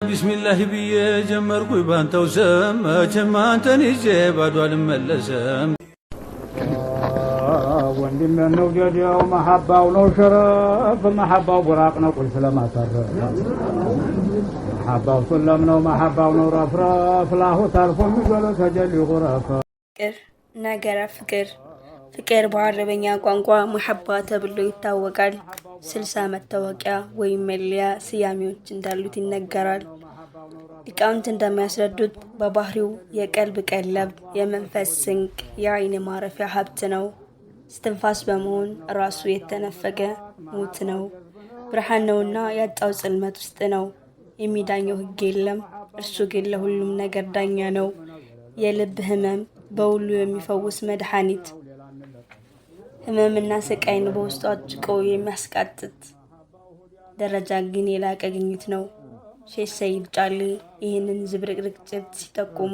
بسم الله بيه جمركوي بانتو سم جمان تنيجي بعدو الملسم وندم انه جديو محبه ونو شرف محبه وبراق نو كل سلامه تر محبه سلم نو محبه ونو رفرف لاهو تعرفوا ميقولوا تجلي غرف ፍቅር በአረበኛ ቋንቋ ሙሐባ ተብሎ ይታወቃል። 60 መታወቂያ ወይም መለያ ስያሜዎች እንዳሉት ይነገራል። ሊቃውንት እንደሚያስረዱት በባህሪው የቀልብ ቀለብ፣ የመንፈስ ስንቅ፣ የአይን ማረፊያ ሀብት ነው። ስትንፋስ በመሆን ራሱ የተነፈገ ሙት ነው። ብርሃን ነውና ያጣው ጽልመት ውስጥ ነው። የሚዳኘው ህግ የለም፣ እርሱ ግን ለሁሉም ነገር ዳኛ ነው። የልብ ህመም በሁሉ የሚፈውስ መድኃኒት፣ ህመምና ስቃይን በውስጡ አጭቆ የሚያስቃጥት ደረጃ ግን የላቀ ግኝት ነው። ሼህ ሰይድ ጫሊ ይህንን ዝብርቅርቅ ጭብጥ ሲጠቁሙ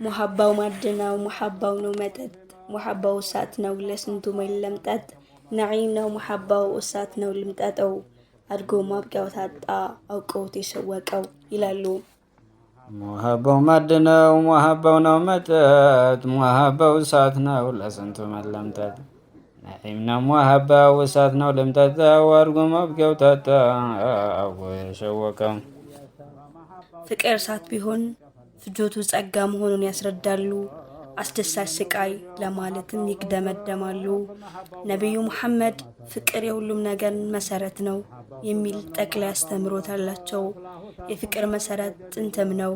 ሙሐባው ማድናው፣ ሙሐባው ነው መጠጥ፣ ሙሐባው እሳት ነው ለስንቱ መለምጠጥ፣ ነዒም ነው ሙሐባው እሳት ነው ልምጠጠው፣ አድጎ ማብቂያው ታጣ አውቀውት የሸወቀው ይላሉ። ሙሐባው ማድናው፣ ሙሐባው ነው መጠጥ፣ ሙሐባው እሳት ነው ለስንቱ መለምጠጥ፣ ነዒም ነው ሙሐባው እሳት ነው ልምጠጠው፣ አድጎ ማብቂያው ታጣ አውቀው የሸወቀው። ፍቅር እሳት ቢሆን ፍጆቱ ጸጋ መሆኑን ያስረዳሉ። አስደሳች ስቃይ ለማለትም ይግደመደማሉ። ነቢዩ ሙሐመድ ፍቅር የሁሉም ነገር መሰረት ነው የሚል ጠቅላይ አስተምሮት አላቸው። የፍቅር መሰረት ጥንትም ነው።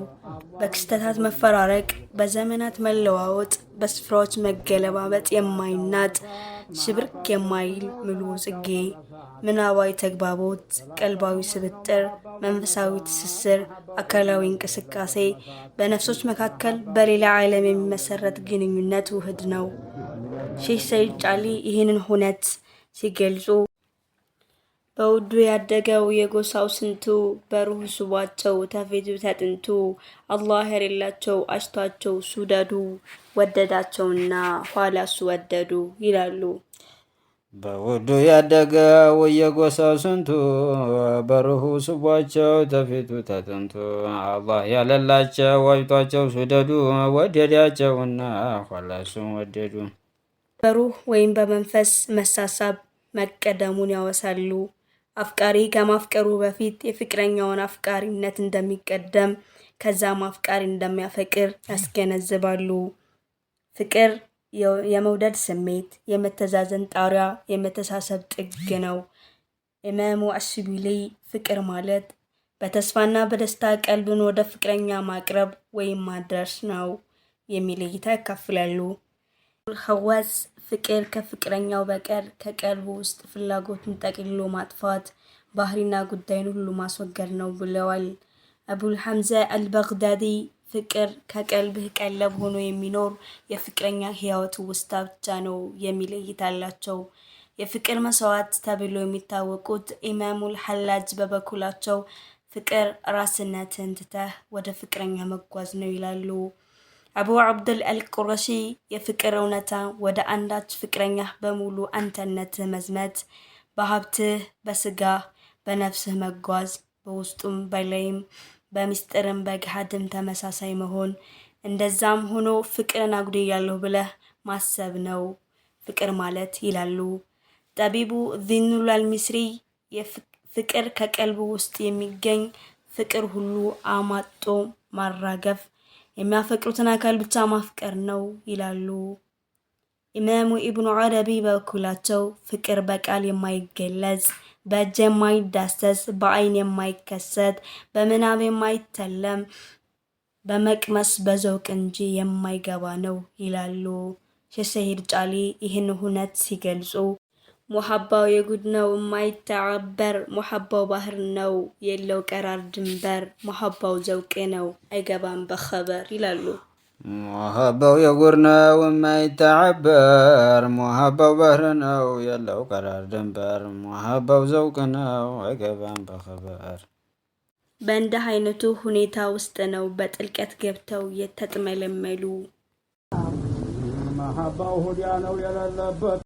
በክስተታት መፈራረቅ፣ በዘመናት መለዋወጥ፣ በስፍራዎች መገለባበጥ የማይናጥ ሽብርክ የማይል ምሉ ጽጌ፣ ምናባዊ ተግባቦት፣ ቀልባዊ ስብጥር፣ መንፈሳዊ ትስስር፣ አካላዊ እንቅስቃሴ፣ በነፍሶች መካከል በሌላ ዓለም የሚመሰረት ግንኙነት ውህድ ነው። ሼህ ሰይድ ጫሊ ይህንን ሁነት ሲገልጹ በውዱ ያደገው የጎሳው ስንቱ፣ በሩህ ስቧቸው ተፌቱ ተጥንቱ፣ አላህ የሌላቸው አሽቷቸው ሱደዱ፣ ወደዳቸውና ኋላሱ ወደዱ ይላሉ። በውዱ ያደገው የጎሳው ስንቱ፣ በሩህ ስቧቸው ተፌቱ ተጥንቱ፣ አላህ ያለላቸው አሽቷቸው ሱደዱ፣ ወደዳቸውና ኋላሱን ወደዱ። በሩህ ወይም በመንፈስ መሳሳብ መቀደሙን ያወሳሉ። አፍቃሪ ከማፍቀሩ በፊት የፍቅረኛውን አፍቃሪነት እንደሚቀደም ከዛም አፍቃሪ እንደሚያፈቅር ያስገነዝባሉ። ፍቅር የመውደድ ስሜት፣ የመተዛዘን ጣሪያ፣ የመተሳሰብ ጥግ ነው። ኢማሙ አሽቢሊ ፍቅር ማለት በተስፋና በደስታ ቀልብን ወደ ፍቅረኛ ማቅረብ ወይም ማድረስ ነው የሚል እይታ ያካፍላሉ። ኸዋስ ፍቅር ከፍቅረኛው በቀር ከቀልቡ ውስጥ ፍላጎቱን ጠቅልሎ ማጥፋት፣ ባህሪና ጉዳይን ሁሉ ማስወገድ ነው ብለዋል። አቡል ሐምዛ አልበግዳዲ ፍቅር ከቀልብህ ቀለብ ሆኖ የሚኖር የፍቅረኛ ህይወት ውስጥ ብቻ ነው የሚል እይታ አላቸው። የፍቅር መስዋዕት ተብሎ የሚታወቁት ኢማሙል ሐላጅ በበኩላቸው ፍቅር ራስነትን ትተህ ወደ ፍቅረኛ መጓዝ ነው ይላሉ። አቡ አብዱል አልቁረሺ የፍቅር እውነታ ወደ አንዳች ፍቅረኛ በሙሉ አንተነትህ መዝመት፣ በሀብትህ፣ በስጋህ፣ በነፍስህ መጓዝ፣ በውስጡም በላይም በሚስጥርም በገሃድም ተመሳሳይ መሆን፣ እንደዛም ሆኖ ፍቅርን አጉድያለሁ ብለህ ማሰብ ነው ፍቅር ማለት ይላሉ። ጠቢቡ ዚኑል አልሚስሪ ፍቅር ከቀልብ ውስጥ የሚገኝ ፍቅር ሁሉ አማጦ ማራገፍ፣ የሚያፈቅሩትን አካል ብቻ ማፍቀር ነው ይላሉ። ኢማሙ ኢብኑ ዓረቢ በበኩላቸው ፍቅር በቃል የማይገለጽ፣ በእጅ የማይዳሰስ፣ በአይን የማይከሰት፣ በምናብ የማይተለም፣ በመቅመስ በዘውቅ እንጂ የማይገባ ነው ይላሉ። ሼህ ሰይድ ጫሊ ይህን ሁነት ሲገልጹ ሙሐባው የጉድ ነው የማይተዓበር፣ ሙሐባው ባህር ነው የለው ቀራር ድንበር፣ ሙሐባው ዘውቅ ነው አይገባም በኸበር ይላሉ። ሙሐባው የጉድ ነው የማይተዓበር፣ ሙሐባው ባህር ነው የለው ቀራር ድንበር፣ ሙሐባው ዘውቅ ነው አይገባም በኸበር። በእንዲህ አይነቱ ሁኔታ ውስጥ ነው በጥልቀት ገብተው የተጥመለመሉ። መሐባው ሁዲያ ነው የሌለበት